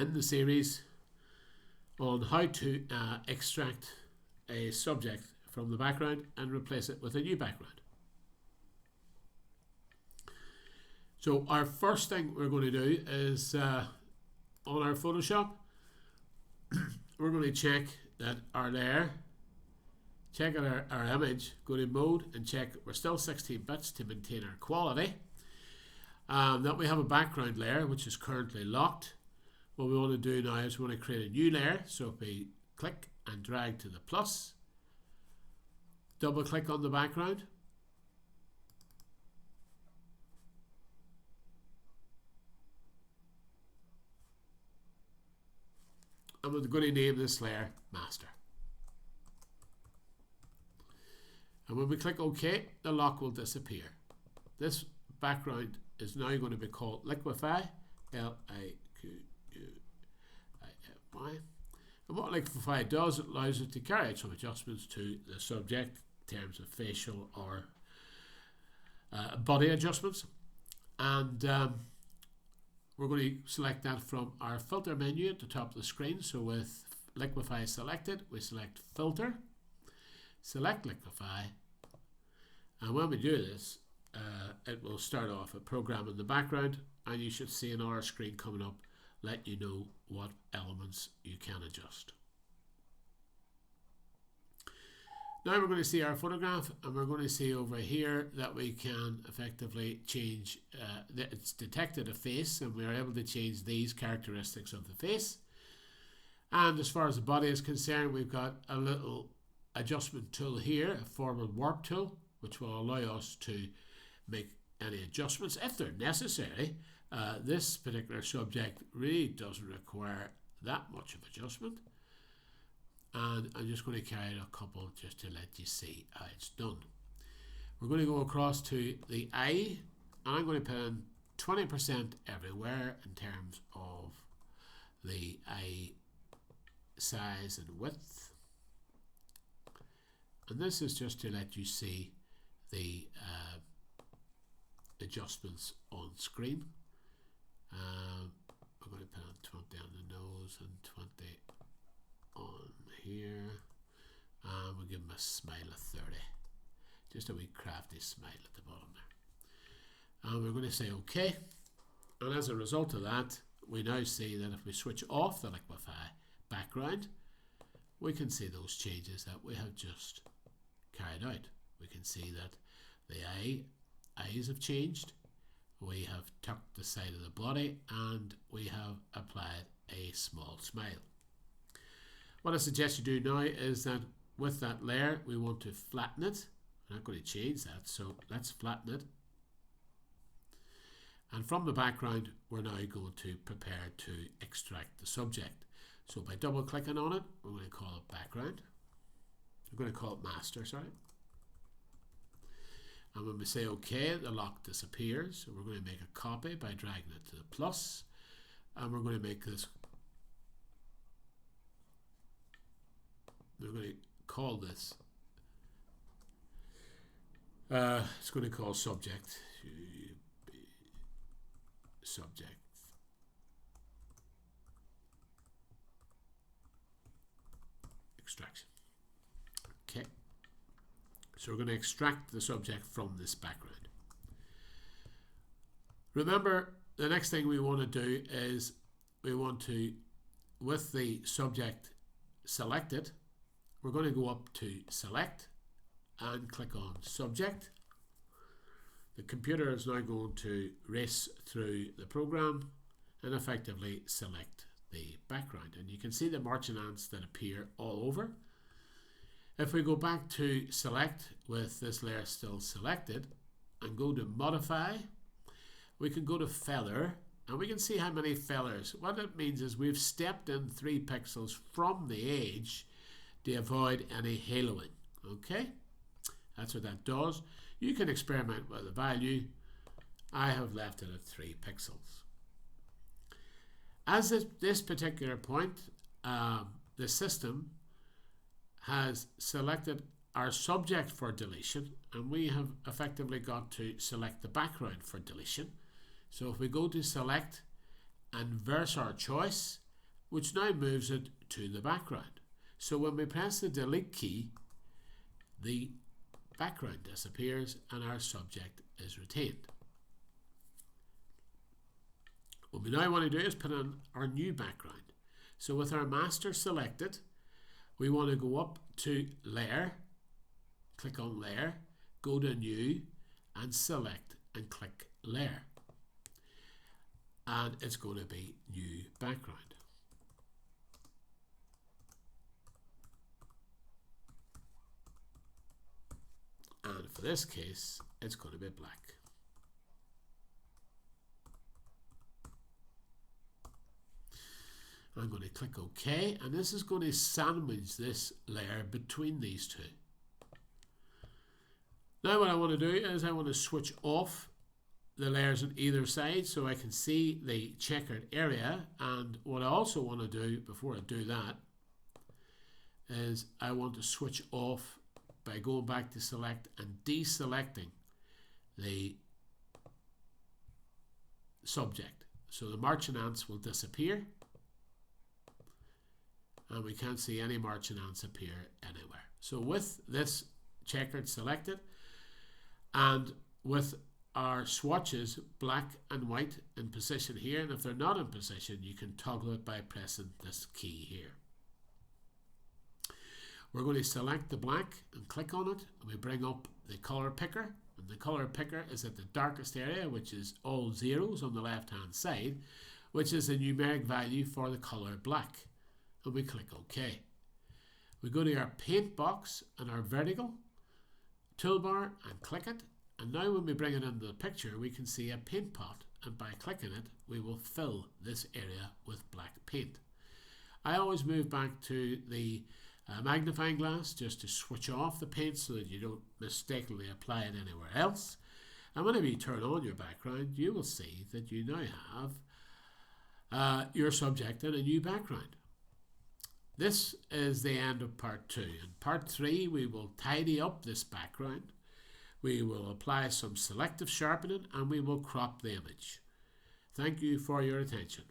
in the series on how to extract a subject from the background and replace it with a new background. So our first thing we're going to do is on our Photoshop, we're going to check that our layer, check out our image, go to mode and check we're still 16 bits to maintain our quality. That we have a background layer which is currently locked. What we want to do now is we want to create a new layer. So if we click and drag to the plus, double click on the background, and we're going to name this layer master. And when we click OK, the lock will disappear. This background is now going to be called Liquify, L-I-Q-U-I-F-Y. And what Liquify does, it allows it to carry out some adjustments to the subject in terms of facial or body adjustments. And we're going to select that from our filter menu at the top of the screen. So with Liquify selected, we select filter, select Liquify, and when we do this, it will start off a program in the background, and you should see another screen coming up let you know what elements you can adjust. Now we're going to see our photograph, and we're going to see over here that we can effectively change, it's detected a face, and we're able to change these characteristics of the face. And as far as the body is concerned, we've got a little adjustment tool here, a forward warp tool, which will allow us to make any adjustments if they're necessary. This particular subject really doesn't require that much of adjustment, and I'm just going to carry out a couple just to let you see how it's done. We're going to go across to the eye, and I'm going to put in 20% everywhere in terms of the eye size and width, and this is just to let you see the adjustments on screen. We're going to put on 20 on the nose and 20 on here, and we'll give him a smile of 30, just a wee crafty smile at the bottom there, and we're going to say OK. And as a result of that, we now see that if we switch off the Liquify background, we can see those changes that we have just carried out. We can see that the eyes have changed, we have tucked the side of the body, and we have applied a small smile. What I suggest you do now is that with that layer, we want to flatten it. I'm not going to change that, so let's flatten it. And from the background, we're now going to prepare to extract the subject. So by double clicking on it, we're going to call it background. We're going to call it master, sorry. And when we say OK, the lock disappears. So we're going to make a copy by dragging it to the plus, and we're going to make this, we're going to call this, it's going to call subject extraction. Okay. So we're going to extract the subject from this background. Remember, the next thing we want to do is we want to, with the subject selected, we're going to go up to select and click on subject. The computer is now going to race through the program and effectively select the background. And you can see the marching ants that appear all over. If we go back to select with this layer still selected and go to modify, we can go to feather, and we can see how many feathers. What it means is we've stepped in 3 pixels from the edge to avoid any haloing. Okay, that's what that does. You can experiment with the value. I have left it at 3 pixels. As this particular point, the system has selected our subject for deletion, and we have effectively got to select the background for deletion. So if we go to select and verse our choice, which now moves it to the background. So when we press the delete key, the background disappears and our subject is retained. What we now want to do is put in our new background. So with our master selected, we want to go up to Layer, click on Layer, go to New, and select and click Layer. And it's going to be New Background. And for this case, it's going to be black. I'm going to click OK, and this is going to sandwich this layer between these two. Now what I want to do is I want to switch off the layers on either side so I can see the checkered area, and what I also want to do before I do that is I want to switch off by going back to select and deselecting the subject. So the marching ants will disappear and we can't see any marching ants appear anywhere. So with this checkered selected and with our swatches black and white in position here, and if they're not in position you can toggle it by pressing this key here. We're going to select the black and click on it, and we bring up the color picker, and the color picker is at the darkest area, which is all zeros on the left hand side, which is the numeric value for the color black, and we click OK. We go to our paint box and our vertical toolbar and click it, and now when we bring it into the picture we can see a paint pot, and by clicking it we will fill this area with black paint. I always move back to the magnifying glass just to switch off the paint so that you don't mistakenly apply it anywhere else, and whenever you turn on your background you will see that you now have your subject in a new background. This is the end of part 2. In part 3 we will tidy up this background, we will apply some selective sharpening, and we will crop the image. Thank you for your attention.